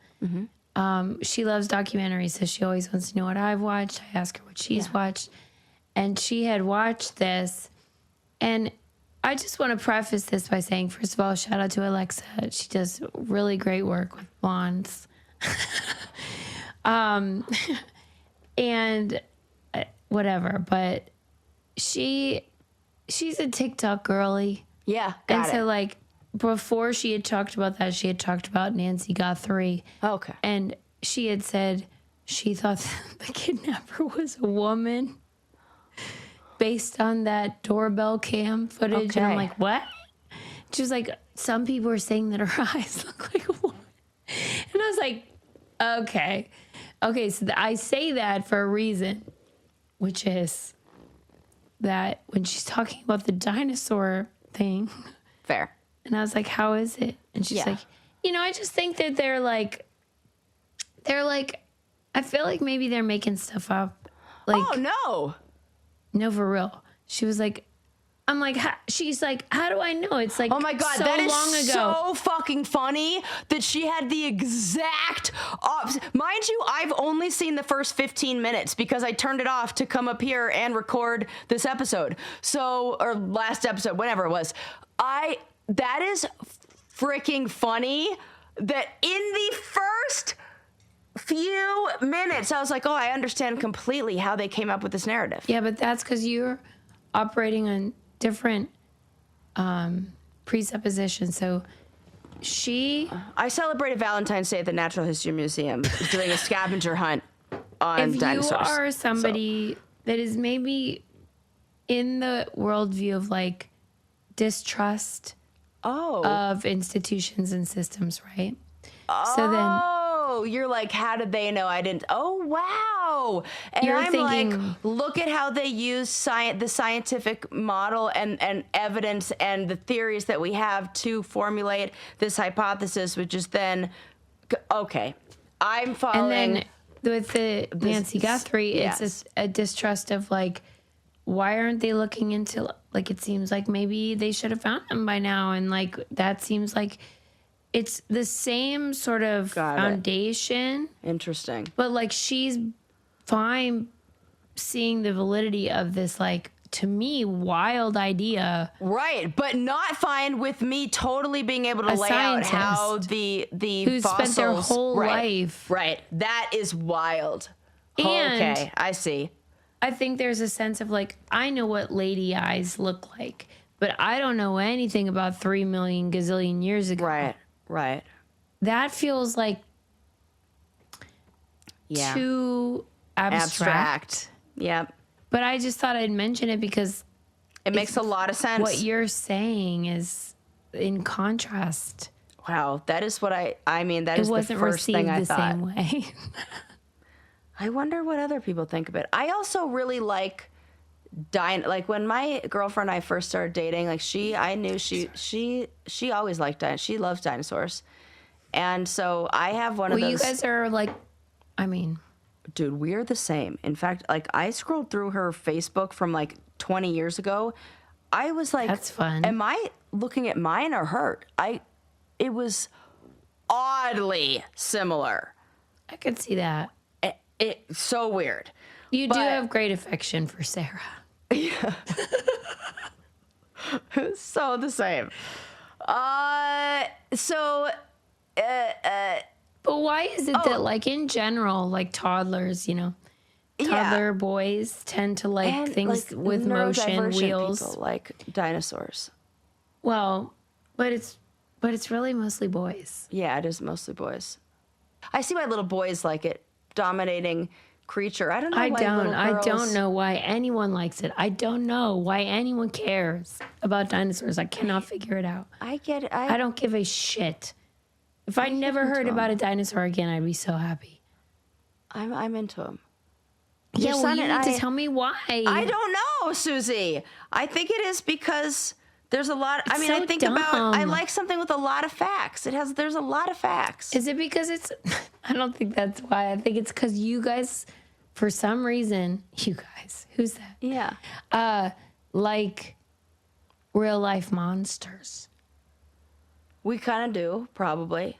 She loves documentaries, so she always wants to know what I've watched. I ask her what she's watched, and she had watched this. And I just want to preface this by saying, first of all, shout out to Alexa. She does really great work with blondes. And whatever, but she's a TikTok girly. Yeah, so like, before she had talked about that, she had talked about Nancy Guthrie. Okay. And she had said she thought the kidnapper was a woman based on that doorbell cam footage. Okay. And I'm like, what? She was like, some people are saying that her eyes look like a woman. And I was like, okay. Okay, so I say that for a reason, which is that when she's talking about the dinosaur thing. Fair. And I was like, how is it? And she's like, I just think that they're like, I feel like maybe they're making stuff up. Like, oh, no, for real. She was like, I'm like, she's like, how do I know? It's like, oh my God, so that is long ago. so fucking funny that she had the exact opposite. Mind you, I've only seen the first 15 minutes because I turned it off to come up here and record this episode. So, or last episode, whatever it was. That is freaking funny that in the first few minutes, I was like, oh, I understand completely how they came up with this narrative. Yeah, but that's because you're operating on different presuppositions. So I celebrated Valentine's Day at the Natural History Museum doing a scavenger hunt on dinosaurs. If you are somebody that is maybe in the worldview of like distrust of institutions and systems, right? So then you're like, how did they know I didn't? Oh, wow. And you're I'm thinking, like, look at how they use the scientific model and evidence and the theories that we have to formulate this hypothesis, which is then, okay, I'm following. And then with the Nancy Guthrie, it's a distrust of like, why aren't they looking into, like, it seems like maybe they should have found him by now. And like, that seems like it's the same sort of foundation. Interesting. But like, she's fine seeing the validity of this, like, to me, wild idea. Right. But not fine with me totally being able to lay out how the who fossils spent their whole life. Right. That is wild. And okay. I see. I think there's a sense of like, I know what lady eyes look like, but I don't know anything about 3 million gazillion years ago. Right. That feels like too abstract. Yep. But I just thought I'd mention it because it makes a lot of sense. What you're saying is in contrast. Wow, that is what I mean, that is the first thing I thought. It wasn't received the same way. I wonder what other people think of it. I also really like like when my girlfriend and I first started dating, like I knew she always liked dinosaurs. She loves dinosaurs. And so I have one of those. Well, you guys are like, I mean, Dude, we're the same. In fact, like I scrolled through her Facebook from like 20 years ago. I was like, That's fun. Am I looking at mine or her? It was oddly similar. I could see that. It's so weird. You do have great affection for Sarah. So the same. But why is it that, like, in general, like toddlers, toddler boys tend to like and, things like, with motion, neurodivergent wheels? people like dinosaurs. Well, but it's really mostly boys. Yeah, it is mostly boys. I see why little boys like it. Dominating creature. I don't know why little girls... I don't know why anyone likes it. I don't know why anyone cares about dinosaurs. I cannot figure it out. I get it. I don't give a shit. If I never heard about a dinosaur again, I'd be so happy. I'm into them. Yeah, well, you need to tell me why. I don't know, Susie. I think it is because there's a lot. I mean, so I think dumb. I like something with a lot of facts. There's a lot of facts. Is it because it's, I don't think that's why. I think it's because you guys, for some reason, you guys, who's that? Yeah. Like real life monsters. We kind of do, probably.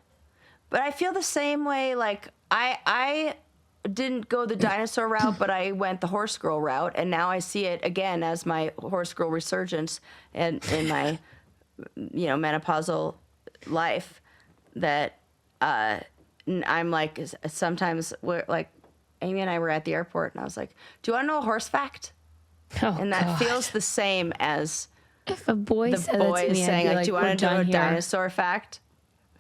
But I feel the same way. Like, I didn't go the dinosaur route, but I went the horse girl route. And now I see it again as my horse girl resurgence in my, menopausal life. That I'm like, sometimes we're like, Amy and I were at the airport, and I was like, do you want to know a horse fact? Oh, And that God. feels the same as... If a boy the said that to boys me, saying, I'd be like, do you want "We're to know a done here." dinosaur fact?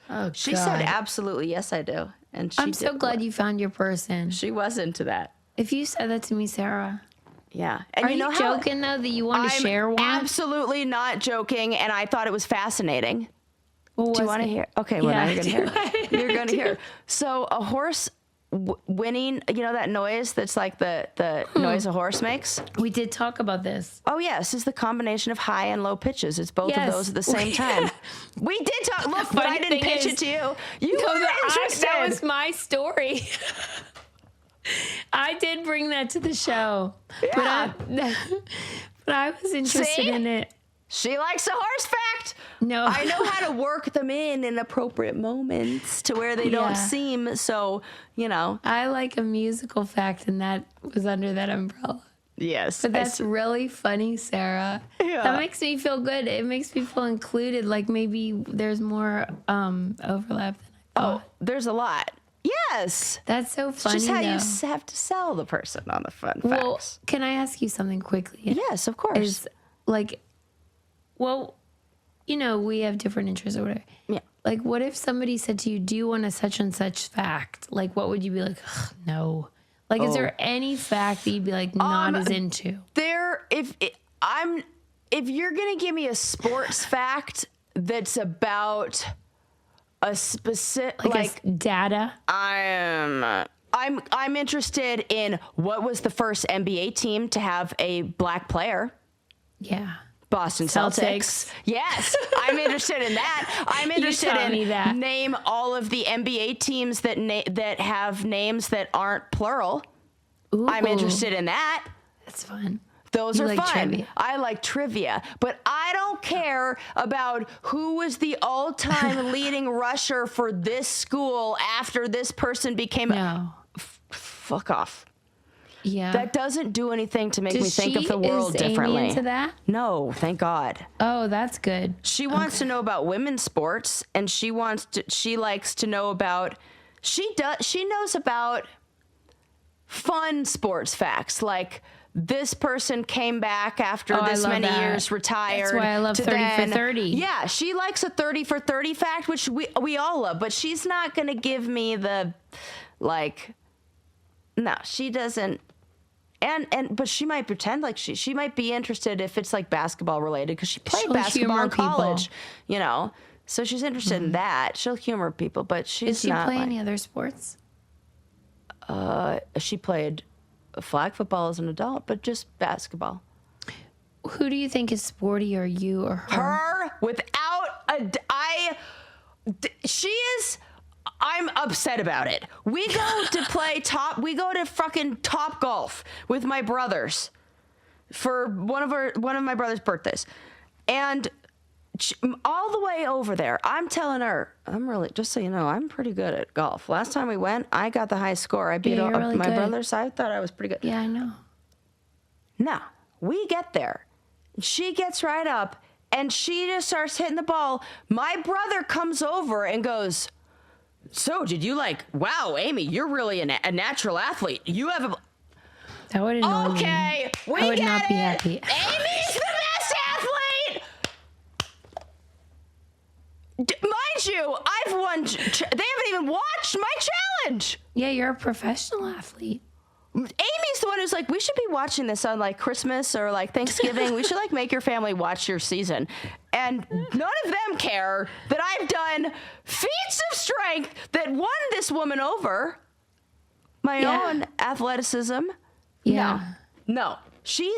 Oh, She God. said, absolutely, yes, I do. And she I'm so did- glad you found your person. She was into that. If you said that to me, Sarah, Yeah. And are you know how- joking though that you want to I'm share one? absolutely not joking, and I thought it was fascinating. What Do you was want to it? hear? Okay, well, now Yeah, you're going to hear. You're going to hear. So a horse whinnying, that noise that's like the noise a horse makes? We did talk about this. Oh, yes, is the combination of high and low pitches. It's both Yes. of those at the same time. We did talk. Look, but I funny didn't thing pitch is- it to you. You No, were interested. that was my story. I did bring that to the show. Yeah. But I was interested See? in it. She likes a horse fact. No. I know how to work them in appropriate moments to where they don't Yeah. seem so, I like a musical fact, and that was under that umbrella. Yes. But that's really funny, Sarah. Yeah. That makes me feel good. It makes me feel included. Like maybe there's more overlap than I thought. there's a lot. Yes. That's so funny. Just how you though. have to sell the person on the fun Well, facts. can I ask you something quickly? Yes, of course. Is like, well, we have different interests or whatever. Yeah. Like, what if somebody said to you, "Do you want a such and such fact?" Like, what would you be like? Ugh, no. Like, is there any fact that you'd be like not as into? If you're gonna give me a sports fact that's about a specific Like data? I'm interested in what was the first NBA team to have a black player. Yeah. Boston Celtics. Yes, I'm interested in that. I'm interested taught me in that. name all of the NBA teams that have names that aren't plural. Ooh, I'm interested in that. That's fun. Those You are like fun. trivia. I like trivia, but I don't care about who was the all-time leading rusher for this school after this person became. No. Fuck off. Yeah. That doesn't do anything to make me think of the Is world Amy differently. into that? No, thank God. Oh, that's good. She wants to know about women's sports, and she likes to know about. She knows about fun sports facts, like this person came back after I this love many that. years, retired. That's why I love to 30 for then- 30. Yeah, she likes a 30 for 30 fact, which we all love, but she's not going to give me the, like, no, she doesn't. But she might pretend like she might be interested if it's like basketball related, because she played She'll basketball humor in people. college, so she's interested in that. She'll humor people, but she's Does she not play like, any other sports? she played flag football as an adult, but just basketball. Who do you think is sportier, you or her? Her, without a, she is I'm upset about it. We go to fucking Top Golf with my brothers for one of my brother's birthdays. And all the way over there, I'm telling her, just so you know, I'm pretty good at golf. Last time we went, I got the highest score. I beat really my good. brothers. I thought I was pretty good. Yeah, I know. No, we get there. She gets right up and she just starts hitting the ball. My brother comes over and goes, so did you wow, Amy, you're really a natural athlete. You have a... That would annoy me. Okay, we I would get not be it. happy. Amy's the best athlete. Mind you, I've won. They haven't even watched my challenge. Yeah, you're a professional athlete. Amy's the one who's like, we should be watching this on Christmas or Thanksgiving. We should make your family watch your season. And none of them care that I've done feats of strength that won this woman over. My own athleticism. Yeah. No. She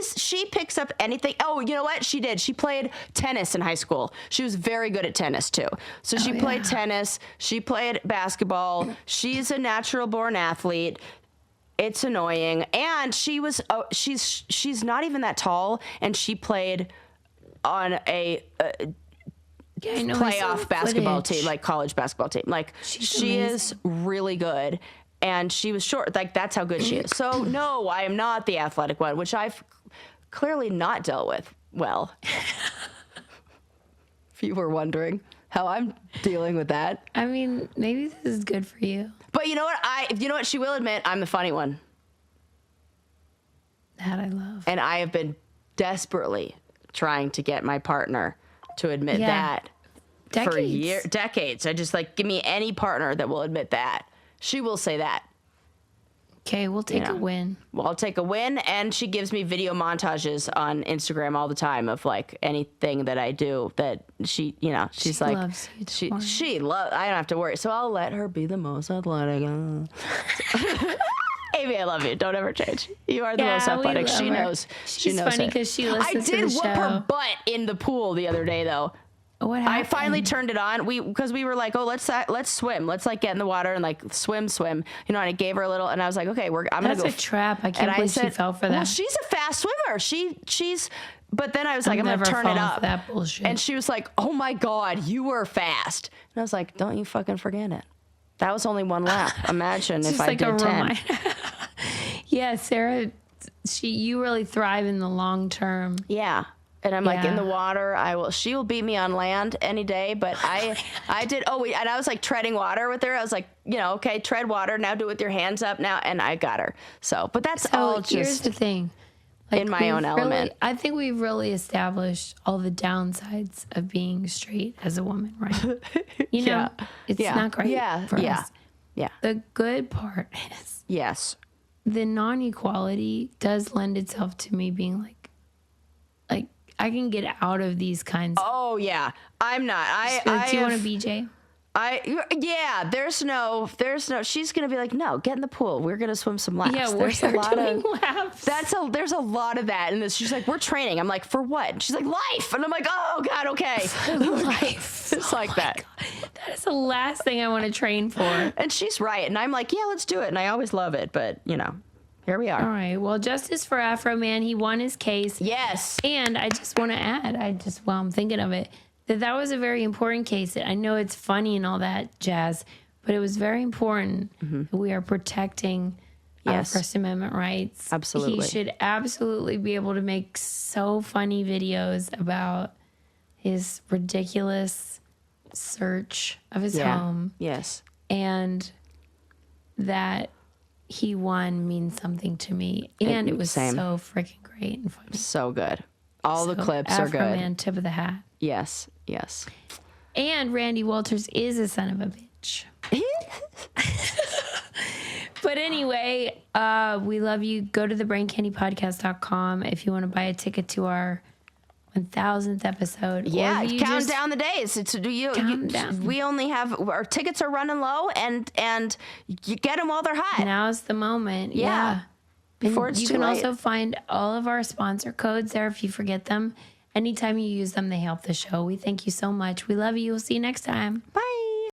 picks up anything. Oh, you know what? She did. She played tennis in high school. She was very good at tennis too. So she played tennis. She played basketball. She's a natural born athlete. It's annoying. And she was, she's not even that tall. And she played on a playoff basketball team, college basketball team. She is really good. And she was short. That's how good she is. So no, I am not the athletic one, which I've clearly not dealt with well. If you were wondering how I'm dealing with that. I mean, maybe this is good for you. But you know what? She will admit I'm the funny one. That I love. And I have been desperately trying to get my partner to admit that for decades. I just give me any partner that will admit that. She will say that. Okay, we'll take a win. Well, I'll take a win, and she gives me video montages on Instagram all the time of anything that I do that she's she loves you. She loves. I don't have to worry, so I'll let her be the most athletic. Amy, I love you. Don't ever change. You are the most athletic. She knows. She's funny because she listens to the show. I did whoop her butt in the pool the other day, though. What happened? I finally turned it on. Because we were like, oh, let's swim. Let's get in the water and swim. And I gave her a little, and I was like, okay, I'm gonna go. That's a trap. I can't believe she fell for that. Well, she's a fast swimmer. She's. But then I was like, I'm gonna turn it up. That bullshit. And she was like, oh my god, you were fast. And I was like, don't you fucking forget it. That was only one lap. Imagine if I did 10. Yeah, Sarah, you really thrive in the long term. Yeah. And I'm in the water, she will beat me on land any day, but I did, and I was treading water with her. I was like, okay, tread water, now do it with your hands up now, and I got her. So, but that's all just. Here's the thing. In my own element. I think we've really established all the downsides of being straight as a woman, right? It's not great for us. Yeah. The good part is. Yes. The non-equality does lend itself to me being like I can get out of these kinds. Oh yeah, I'm not. Do you want a BJ? There's no. She's gonna be like, no, get in the pool. We're gonna swim some laps. Yeah, there's a lot of laps. There's a lot of that, and she's like, we're training. I'm like, for what? And she's like, life, and I'm like, oh god, okay, life. It's that. God. That is the last thing I want to train for. And she's right, and I'm like, yeah, let's do it, and I always love it, but here we are. All right. Well, justice for Afroman. He won his case. Yes. And I just want to add, while I'm thinking of it, that was a very important case. I know it's funny and all that jazz, but it was very important that we are protecting our First Amendment rights. Absolutely. He should absolutely be able to make so funny videos about his ridiculous search of his home. Yes. And that he won means something to me. And it was so freaking great and funny. So good. All the clips are good. Afroman, tip of the hat. Yes. And Randy Walters is a son of a bitch. But anyway, we love you. Go to thebraincandypodcast.com if you want to buy a ticket to our 1000th episode. Yeah, count down the days. We only have, our tickets are running low, and you get them while they're hot. Now's the moment. Yeah. Before it's too late. You can also find all of our sponsor codes there if you forget them. Anytime you use them, they help the show. We thank you so much. We love you. We'll see you next time. Bye.